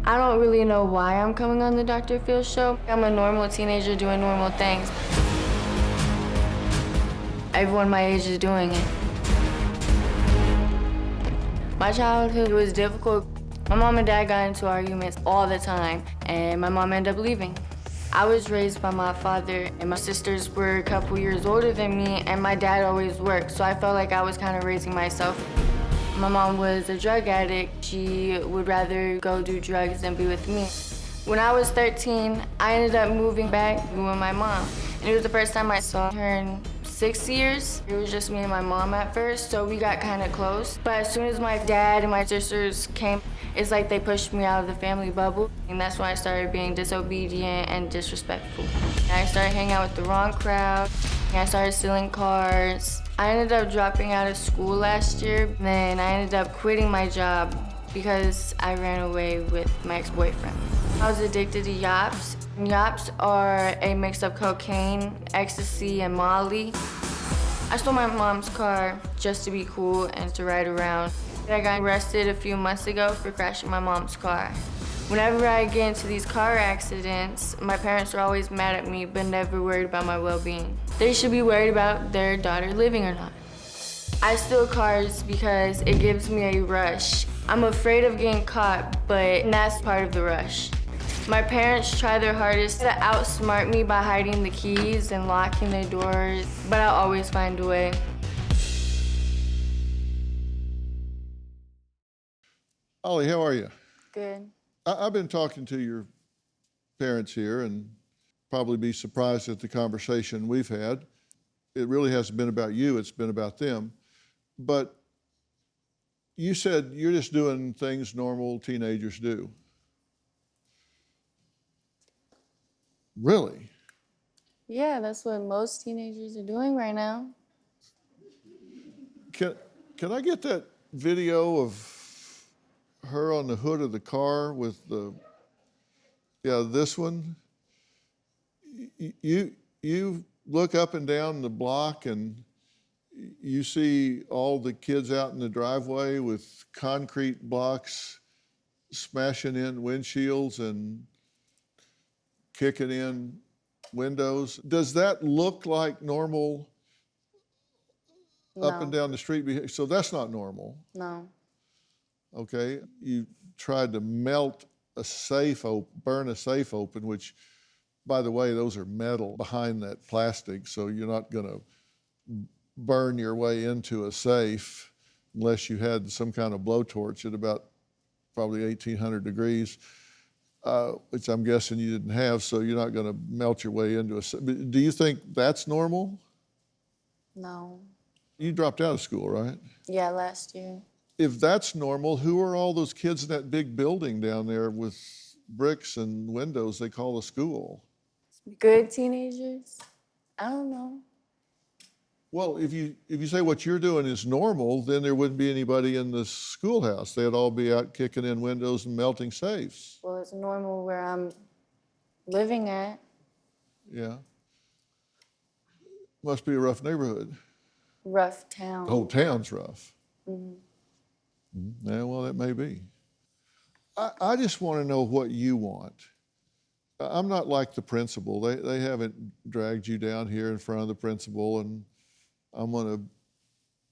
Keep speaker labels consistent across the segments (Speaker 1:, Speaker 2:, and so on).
Speaker 1: I don't really know why I'm coming on the Dr. Phil show. I'm a normal teenager doing normal things. Everyone my age is doing it. My childhood was difficult. My mom and dad got into arguments all the time, and my mom ended up leaving. I was raised by my father, and my sisters were a couple years older than me, and my dad always worked, so I felt like I was kind of raising myself. My mom was a drug addict. She would rather go do drugs than be with me. When I was 13, I ended up moving back with my mom. And it was the first time I saw her in 6 years. It was just me and my mom at first, so we got kind of close. But as soon as my dad and my sisters came, it's like they pushed me out of the family bubble. And that's when I started being disobedient and disrespectful. I started hanging out with the wrong crowd. I started stealing cars. I ended up dropping out of school last year. Then I ended up quitting my job because I ran away with my ex-boyfriend. I was addicted to yaps. Yaps are a mix of cocaine, ecstasy, and Molly. I stole my mom's car just to be cool and to ride around. I got arrested a few months ago for crashing my mom's car. Whenever I get into these car accidents, my parents are always mad at me, but never worried about my well-being. They should be worried about their daughter living or not. I steal cars because it gives me a rush. I'm afraid of getting caught, but that's part of the rush. My parents try their hardest to outsmart me by hiding the keys and locking their doors, but I'll always find a way.
Speaker 2: Ollie, how are you?
Speaker 1: Good.
Speaker 2: I've been talking to your parents here and probably be surprised at the conversation we've had. It really hasn't been about you, it's been about them. But you said you're just doing things normal teenagers do. Really?
Speaker 1: Yeah, that's what most teenagers are doing right now.
Speaker 2: Can I get that video of her on the hood of the car with this one? You look up and down the block and you see all the kids out in the driveway with concrete blocks smashing in windshields and kicking in windows. Does that look like normal up and down the street behavior? So that's not normal.
Speaker 1: No.
Speaker 2: Okay, you tried to melt a safe, burn a safe open, which, by the way, those are metal behind that plastic, so you're not gonna burn your way into a safe unless you had some kind of blowtorch at about probably 1,800 degrees, which I'm guessing you didn't have, so you're not gonna melt your way into a safe. Do you think that's normal?
Speaker 1: No.
Speaker 2: You dropped out of school, right?
Speaker 1: Yeah, last year.
Speaker 2: If that's normal, who are all those kids in that big building down there with bricks and windows they call a school?
Speaker 1: Good teenagers? I don't know.
Speaker 2: Well, if you say what you're doing is normal, then there wouldn't be anybody in the schoolhouse. They'd all be out kicking in windows and melting safes.
Speaker 1: Well, it's normal where I'm living at.
Speaker 2: Yeah. Must be a rough neighborhood.
Speaker 1: Rough town.
Speaker 2: The whole town's rough.
Speaker 1: Mm-hmm.
Speaker 2: Yeah, well, that may be. I just want to know what you want. I'm not like the principal. They haven't dragged you down here in front of the principal and I'm going to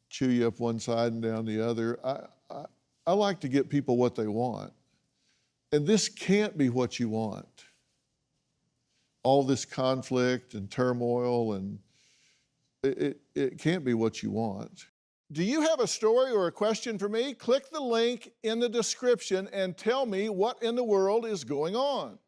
Speaker 2: chew you up one side and down the other. I like to get people what they want. And this can't be what you want. All this conflict and turmoil, and it can't be what you want. Do you have a story or a question for me? Click the link in the description and tell me what in the world is going on.